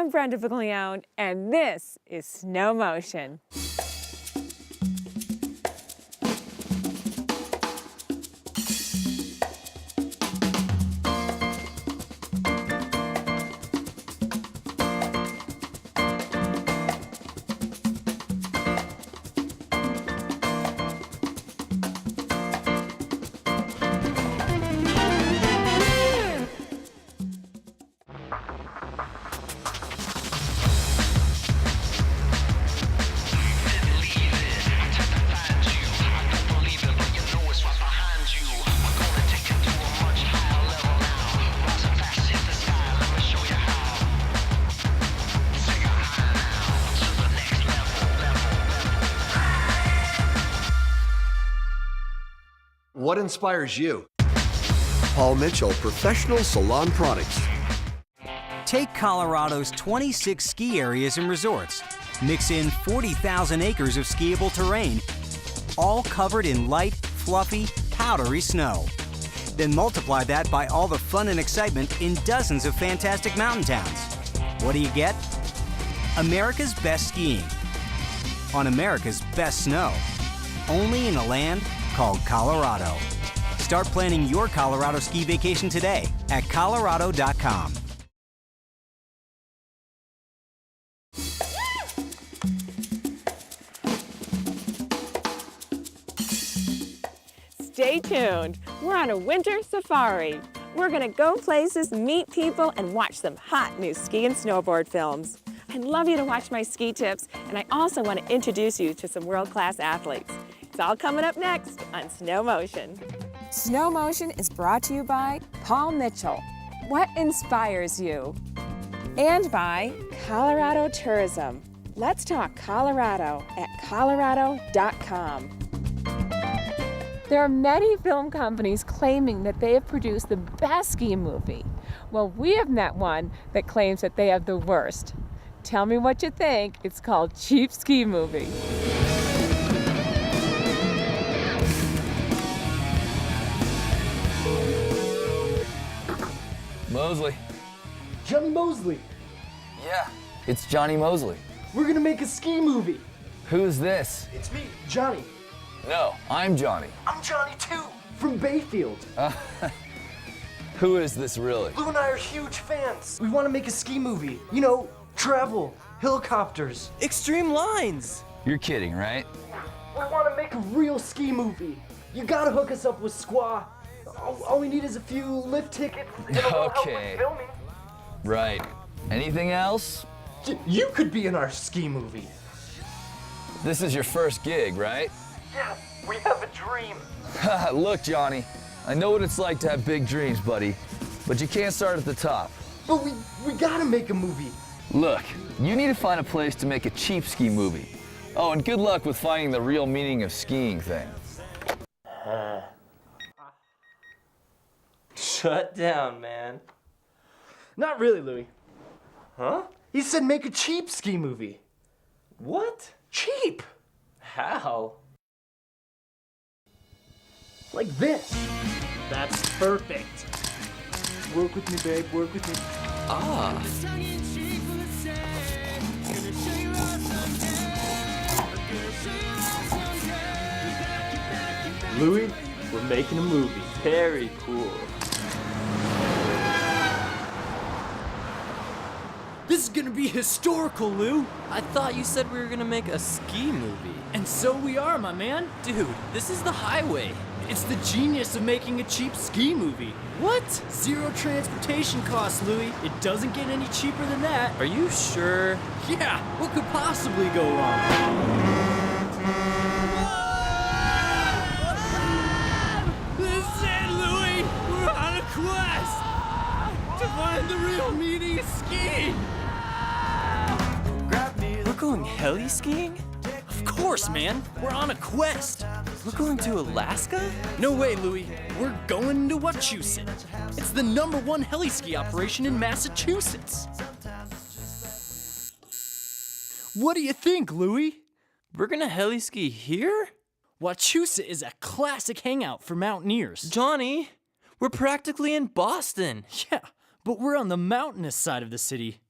I'm Brenda Viglione, and this is Snow Motion. What inspires you? Paul Mitchell Professional Salon Products. Take Colorado's 26 ski areas and resorts. Mix in 40,000 acres of skiable terrain, all covered in light, fluffy, powdery snow. Then multiply that by all the fun and excitement in dozens of fantastic mountain towns. What do you get? America's best skiing on America's best snow. Only in a land called Colorado. Start planning your Colorado ski vacation today at Colorado.com. Stay tuned. We're on a winter safari. We're gonna go places, meet people, and watch some hot new ski and snowboard films. I'd love you to watch my ski tips, and I also want to introduce you to some world-class athletes. It's all coming up next on Snow Motion. Snow Motion is brought to you by Paul Mitchell. What inspires you? And by Colorado Tourism. Let's talk Colorado at Colorado.com. There are many film companies claiming that they have produced the best ski movie. Well, we have met one that claims that they have the worst. Tell me what you think. It's called Cheap Ski Movie. Mosley. Johnny Mosley. Yeah, it's Johnny Mosley. We're gonna make a ski movie. Who's this? It's me, Johnny. No, I'm Johnny. I'm Johnny too, from Bayfield. Who is this really? Lou and I are huge fans. We want to make a ski movie. You know, travel, helicopters, extreme lines. You're kidding, right? We want to make a real ski movie. You gotta hook us up with Squaw. All we need is a few lift tickets and a little help with filming. Right. Anything else? You could be in our ski movie. This is your first gig, right? Yeah, we have a dream. Look, Johnny, I know what it's like to have big dreams, buddy, but you can't start at the top. But we gotta make a movie. Look, you need to find a place to make a cheap ski movie. Oh, and good luck with finding the real meaning of skiing thing. Shut down, man. Not really, Louie. Huh? He said make a cheap ski movie. What? Cheap! How? Like this. That's perfect. Work with me, babe, work with me. Ah. Louie, we're making a movie. Very cool. This is gonna be historical, Lou! I thought you said we were gonna make a ski movie. And so we are, my man! Dude, this is the highway. It's the genius of making a cheap ski movie. What? Zero transportation costs, Louie. It doesn't get any cheaper than that. Are you sure? Yeah, what could possibly go wrong? This is it, Louie! We're on a quest to find the real meaning of skiing! We're going heli skiing? Of course, man! We're on a quest! We're going to Alaska? No way, Louie. We're going to Wachusett. It's the #1 heli ski operation in Massachusetts. What do you think, Louie? We're gonna heli ski here? Wachusett is a classic hangout for mountaineers. Johnny, we're practically in Boston. Yeah, but we're on the mountainous side of the city.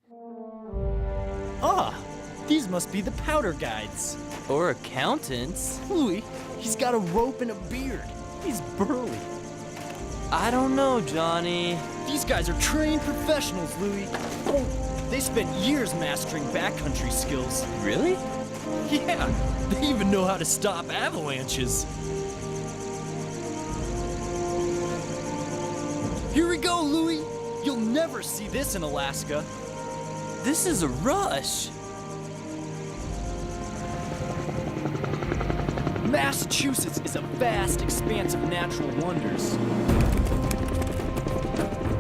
must be the powder guides. Or accountants. Louis, he's got a rope and a beard. He's burly. I don't know, Johnny. These guys are trained professionals, Louis. They spent years mastering backcountry skills. Really? Yeah, they even know how to stop avalanches. Here we go, Louis. You'll never see this in Alaska. This is a rush. Massachusetts is a vast expanse of natural wonders.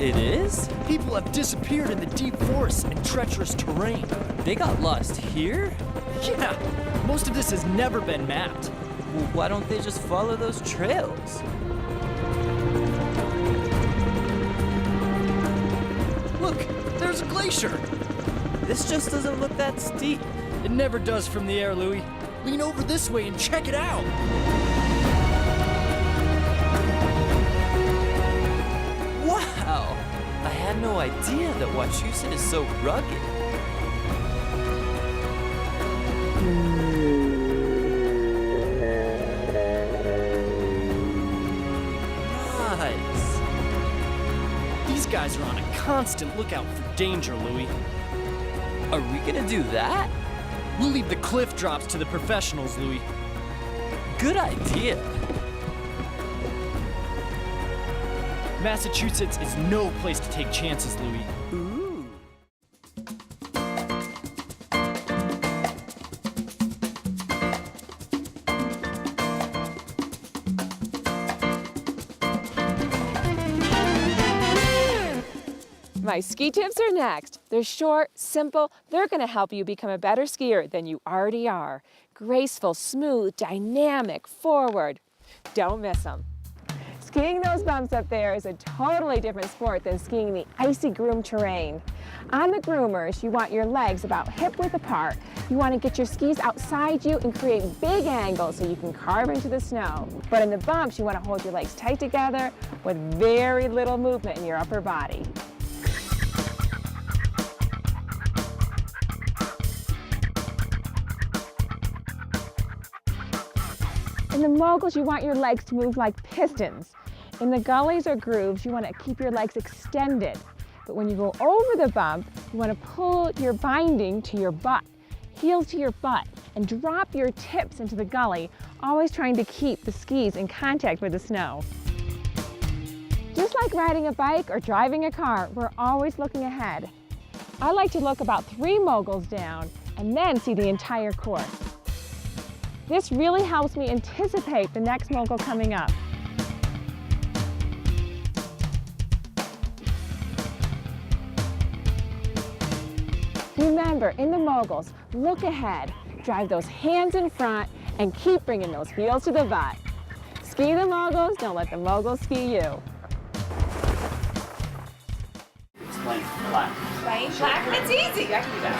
It is? People have disappeared in the deep forests and treacherous terrain. They got lost here? Yeah, most of this has never been mapped. Well, why don't they just follow those trails? Look, there's a glacier. This just doesn't look that steep. It never does from the air, Louis. Lean over this way and check it out. Wow! I had no idea that Wachusett is so rugged. Nice. These guys are on a constant lookout for danger, Louis. Are we gonna do that? We'll leave the cliff drops to the professionals, Louis. Good idea. Massachusetts is no place to take chances, Louis. Ooh. My ski tips are next. They're short, simple. They're going to help you become a better skier than you already are. Graceful, smooth, dynamic, forward. Don't miss them. Skiing those bumps up there is a totally different sport than skiing the icy groomed terrain. On the groomers, you want your legs about hip-width apart. You want to get your skis outside you and create big angles so you can carve into the snow. But in the bumps, you want to hold your legs tight together with very little movement in your upper body. In the moguls, you want your legs to move like pistons. In the gullies or grooves, you want to keep your legs extended. But when you go over the bump, you want to pull your binding to your butt, heels to your butt, and drop your tips into the gully, always trying to keep the skis in contact with the snow. Just like riding a bike or driving a car, we're always looking ahead. I like to look about 3 moguls down and then see the entire course. This really helps me anticipate the next mogul coming up. Remember, in the moguls, look ahead, drive those hands in front, and keep bringing those heels to the butt. Ski the moguls, don't let the moguls ski you. Explain black. Plain black? It's easy. I can do that.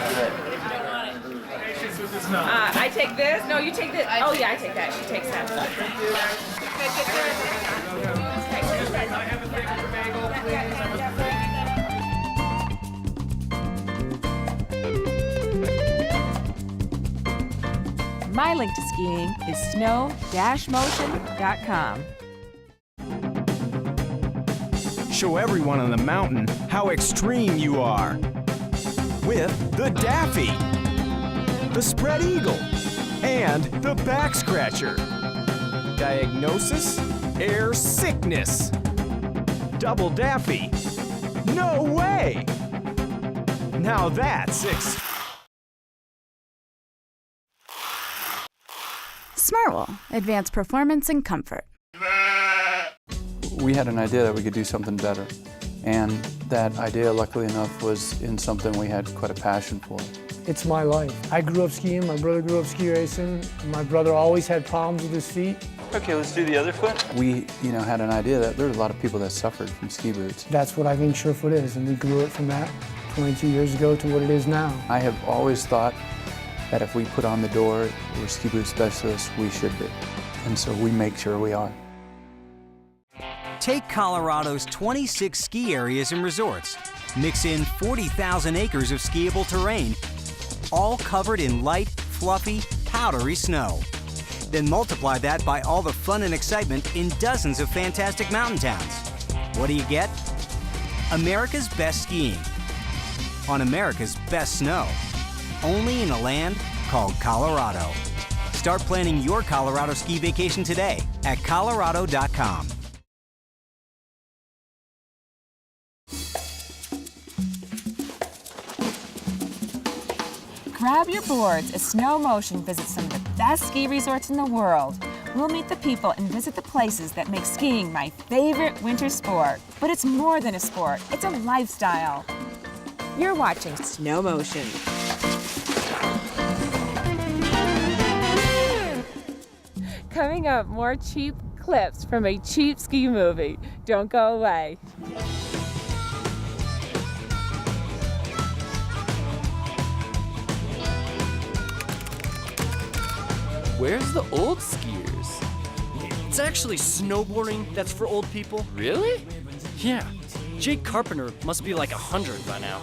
If you don't want it. I take this. No, you take this. Oh yeah, I take that. She takes that. My link to skiing is snow-motion.com. Show everyone on the mountain how extreme you are with the Daffy, the Spread Eagle, and the Back Scratcher. Diagnosis: air sickness. Double Daffy. No way! Now that's Smartwool, advanced performance and comfort. We had an idea that we could do something better, and that idea, luckily enough, was in something we had quite a passion for. It's my life. I grew up skiing, my brother grew up ski racing, my brother always had problems with his feet. Okay, let's do the other foot. We, had an idea that there were a lot of people that suffered from ski boots. That's what I think Surefoot is, and we grew it from that 22 years ago to what it is now. I have always thought that if we put on the door, we're ski boot specialists, we should be. And so we make sure we are. Take Colorado's 26 ski areas and resorts. Mix in 40,000 acres of skiable terrain. all covered in light, fluffy, powdery snow. Then multiply that by all the fun and excitement in dozens of fantastic mountain towns. What do you get? America's best skiing on America's best snow, only in a land called Colorado. Start planning your Colorado ski vacation today at Colorado.com. Grab your boards as Snow Motion visits some of the best ski resorts in the world. We'll meet the people and visit the places that make skiing my favorite winter sport. But it's more than a sport, it's a lifestyle. You're watching Snow Motion. Coming up, more cheap clips from a cheap ski movie. Don't go away. Where's the old skiers? It's actually snowboarding that's for old people. Really? Yeah. Jake Carpenter must be like 100 by now.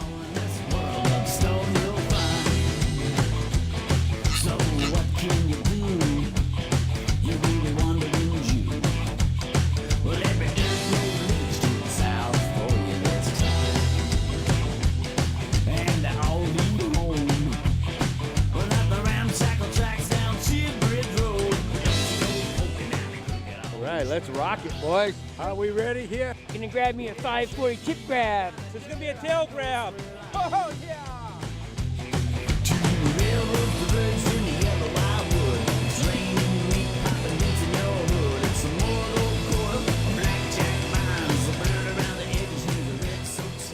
Let's rock it, boys. Are we ready here? Gonna grab me a 540 tip grab. It's gonna be a tail grab. Oh, yeah!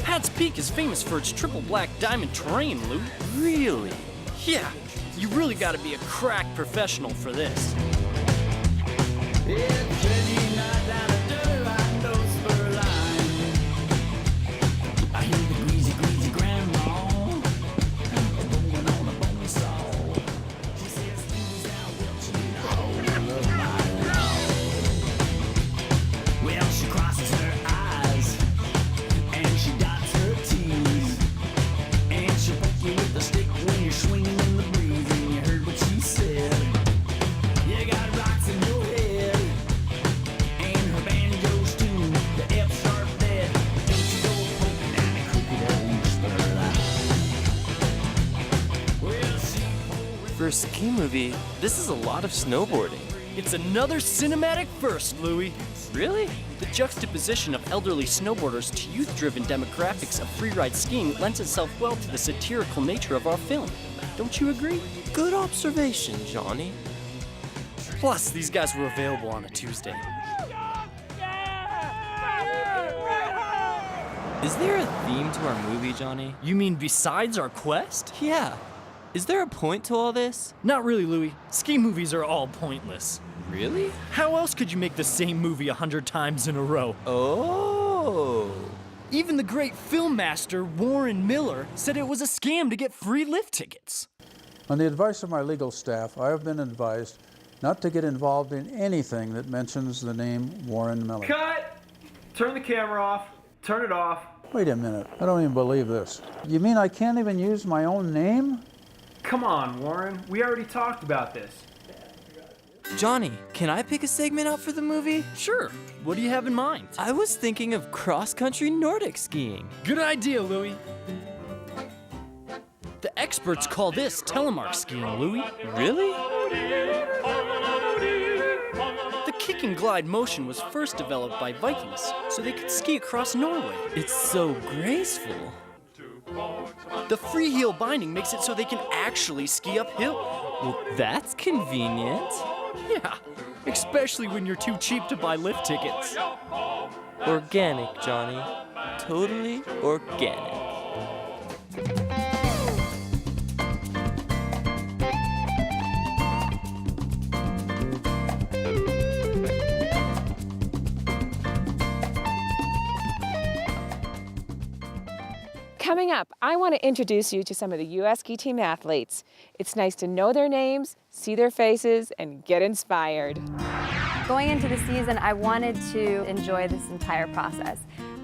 Pat's Peak is famous for its triple black diamond terrain, Lou. Really? Yeah, you really gotta be a crack professional for this. For a ski movie, this is a lot of snowboarding. It's another cinematic first, Louie. Really? The juxtaposition of elderly snowboarders to youth-driven demographics of freeride skiing lends itself well to the satirical nature of our film. Don't you agree? Good observation, Johnny. Plus, these guys were available on a Tuesday. Is there a theme to our movie, Johnny? You mean besides our quest? Yeah. Is there a point to all this? Not really, Louie. Ski movies are all pointless. Really? How else could you make the same movie 100 times in a row? Oh. Even the great film master, Warren Miller, said it was a scam to get free lift tickets. On the advice of my legal staff, I have been advised not to get involved in anything that mentions the name Warren Miller. Cut! Turn the camera off. Turn it off. Wait a minute. I don't even believe this. You mean I can't even use my own name? Come on, Warren. We already talked about this. Johnny, can I pick a segment out for the movie? Sure. What do you have in mind? I was thinking of cross-country Nordic skiing. Good idea, Louie. The experts call this telemark skiing, Louie. Really? The kick and glide motion was first developed by Vikings so they could ski across Norway. It's so graceful. The free heel binding makes it so they can actually ski uphill. Well, that's convenient. Yeah, especially when you're too cheap to buy lift tickets. Organic, Johnny. Totally organic. Coming up, I want to introduce you to some of the U.S. ski team athletes. It's nice to know their names, see their faces, and get inspired. Going into the season, I wanted to enjoy this entire process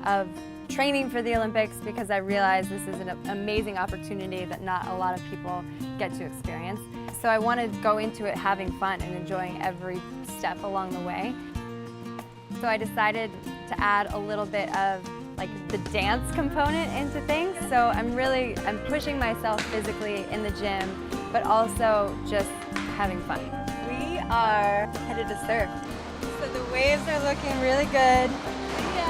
of training for the Olympics because I realized this is an amazing opportunity that not a lot of people get to experience. So I wanted to go into it having fun and enjoying every step along the way. So I decided to add a little bit of like the dance component into things. So I'm pushing myself physically in the gym, but also just having fun. We are headed to surf. So the waves are looking really good.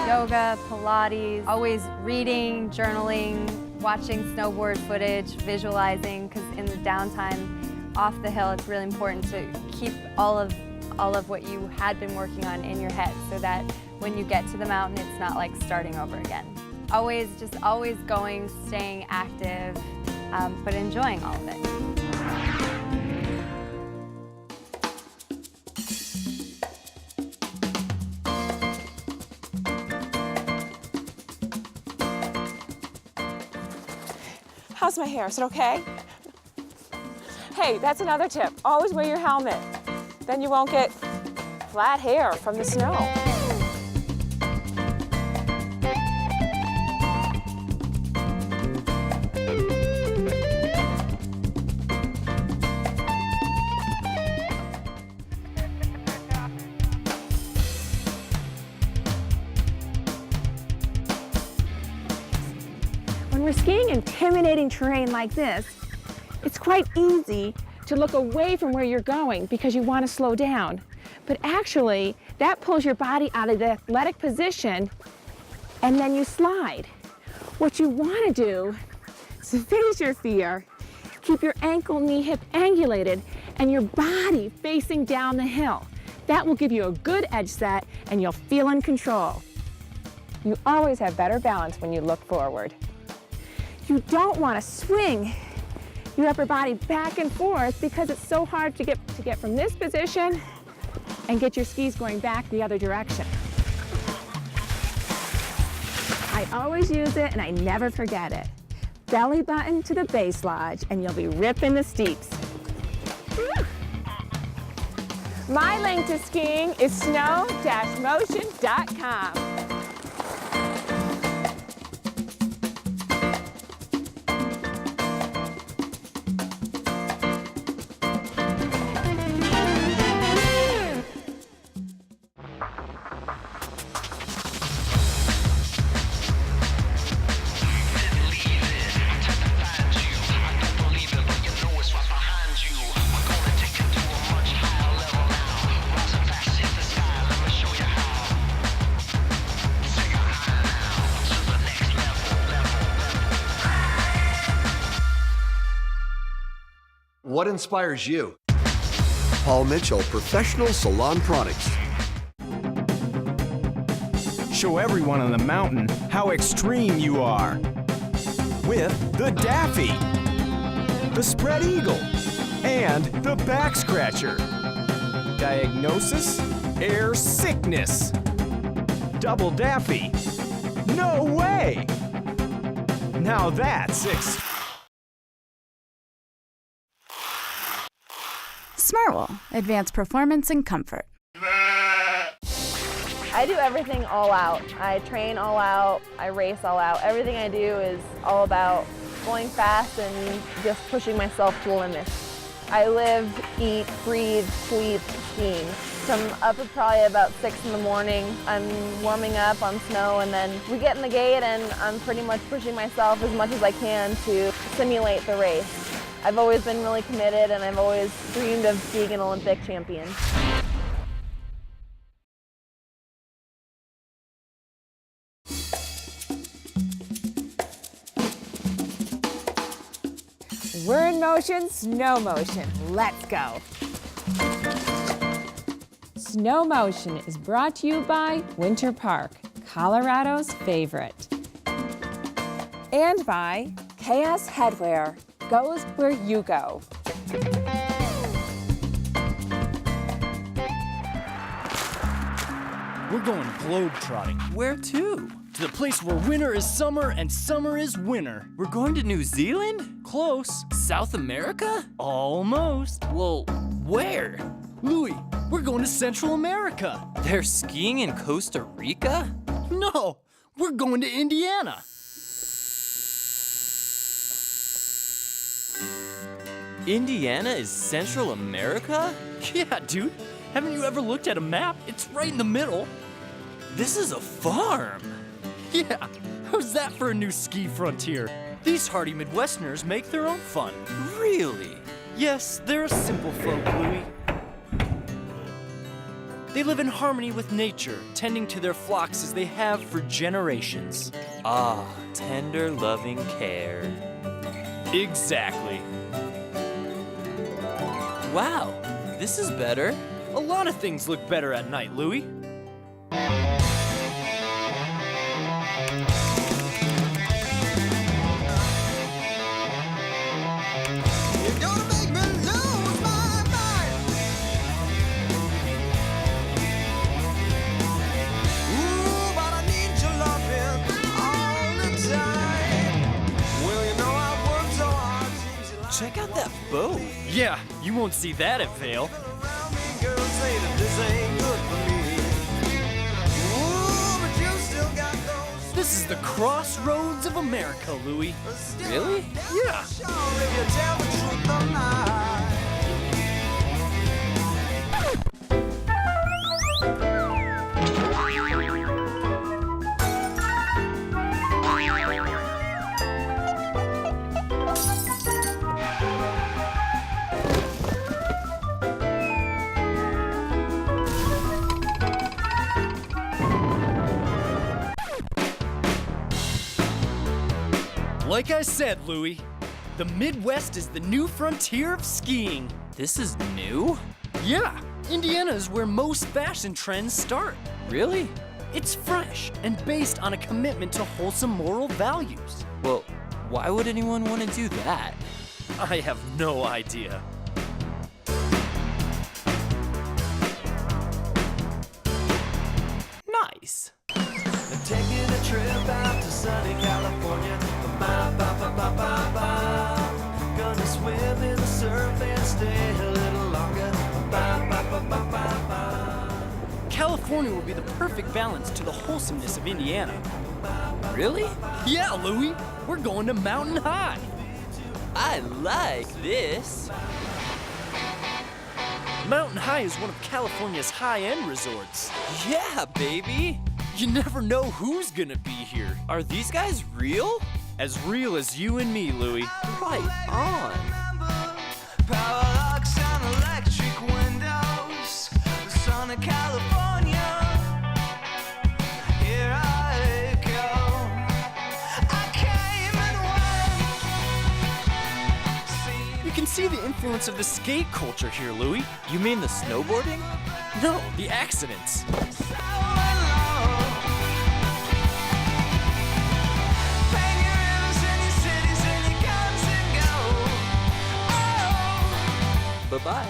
Yoga, Pilates, always reading, journaling, watching snowboard footage, visualizing, because in the downtime off the hill, it's really important to keep all of what you had been working on in your head so that when you get to the mountain, it's not like starting over again. Always going, staying active, but enjoying all of it. How's my hair? Is it okay? Hey, that's another tip. Always wear your helmet. Then you won't get flat hair from the snow. When we're skiing intimidating terrain like this, it's quite easy to look away from where you're going because you want to slow down. But actually, that pulls your body out of the athletic position and then you slide. What you want to do is face your fear, keep your ankle, knee, hip angulated, and your body facing down the hill. That will give you a good edge set and you'll feel in control. You always have better balance when you look forward. You don't want to swing your upper body back and forth because it's so hard to get from this position and get your skis going back the other direction. I always use it and I never forget it. Belly button to the base lodge and you'll be ripping the steeps. Woo! My link to skiing is snow-motion.com. What inspires you? Paul Mitchell Professional Salon Products. Show everyone on the mountain how extreme you are. With the Daffy, the Spread Eagle, and the Back Scratcher. Diagnosis? Air sickness. Double Daffy. No way! Now that's Smartwool, advanced performance and comfort. I do everything all out. I train all out, I race all out. Everything I do is all about going fast and just pushing myself to the limit. I live, eat, breathe, sleep skiing. So I'm up at probably about 6 in the morning. I'm warming up on snow and then we get in the gate and I'm pretty much pushing myself as much as I can to simulate the race. I've always been really committed and I've always dreamed of being an Olympic champion. We're in motion, snow motion. Let's go. Snow Motion is brought to you by Winter Park, Colorado's favorite. And by KS Headwear, goes where you go. We're going globetrotting. Where to? To the place where winter is summer and summer is winter. We're going to New Zealand? Close. South America? Almost. Well, where? Louis, we're going to Central America. They're skiing in Costa Rica? No, We're going to Indiana. Indiana is Central America? Yeah, dude. Haven't you ever looked at a map? It's right in the middle. This is a farm. Yeah, how's that for a new ski frontier? These hardy Midwesterners make their own fun. Really? Yes, they're a simple folk, Louie. They live in harmony with nature, tending to their flocks as they have for generations. Ah, tender, loving care. Exactly. Wow, this is better. A lot of things look better at night, Louie. Check out that boat. Yeah, you won't see that at Vail. This is the crossroads of America, Louie. Really? Yeah. Like I said, Louie, the Midwest is the new frontier of skiing. This is new? Yeah, Indiana is where most fashion trends start. Really? It's fresh and based on a commitment to wholesome moral values. Well, why would anyone want to do that? I have no idea. Nice. Taking a trip out to sunny California. Gonna swim in the surf and stay a little longer. California will be the perfect balance to the wholesomeness of Indiana. Really? Yeah, Louie. We're going to Mountain High. I like this. Mountain High is one of California's high-end resorts. Yeah, baby. You never know who's gonna be here. Are these guys real? As real as you and me, Louie. Right on. Power locks and electric windows. The sun of California. Here I go. I came and went. You can see the influence of the skate culture here, Louie. You mean the snowboarding? No, the accidents. Bye-bye.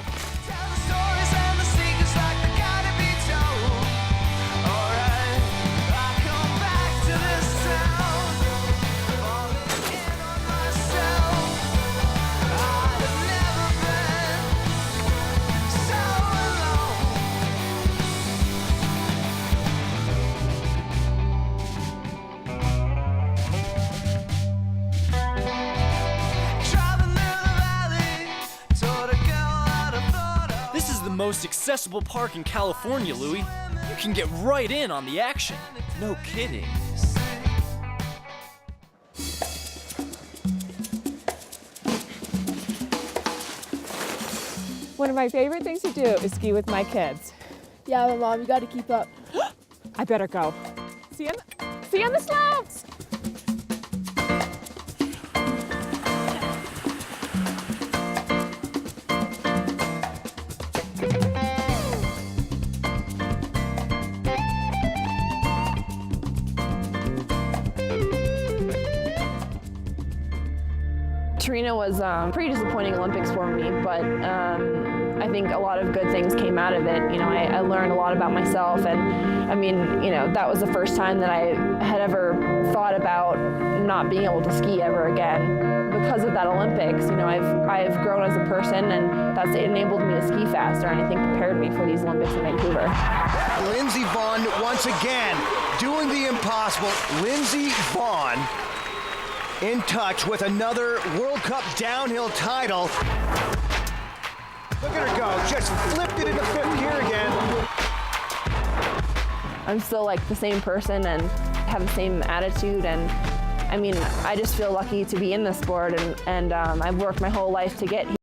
Tell the stories and the secrets like they gotta be told. Alright, I come back to this town, falling in on myself. I have never been so alone. Driving through the valley toward a This is the most accessible park in California, Louie. You can get right in on the action. No kidding. One of my favorite things to do is ski with my kids. Yeah, but Mom, you gotta keep up. I better go. See you on the slopes. Torino was a pretty disappointing Olympics for me, but I think a lot of good things came out of it. You know, I learned a lot about myself, and I mean, you know, that was the first time that I had ever thought about not being able to ski ever again. Because of that Olympics, you know, I've grown as a person, and that's enabled me to ski faster, and I think prepared me for these Olympics in Vancouver. Lindsey Vonn once again doing the impossible. Lindsey Vonn in touch with another World Cup downhill title. Look at her go, just flipped it into fifth gear again. I'm still like the same person and have the same attitude, and I mean, I just feel lucky to be in this sport, and I've worked my whole life to get here.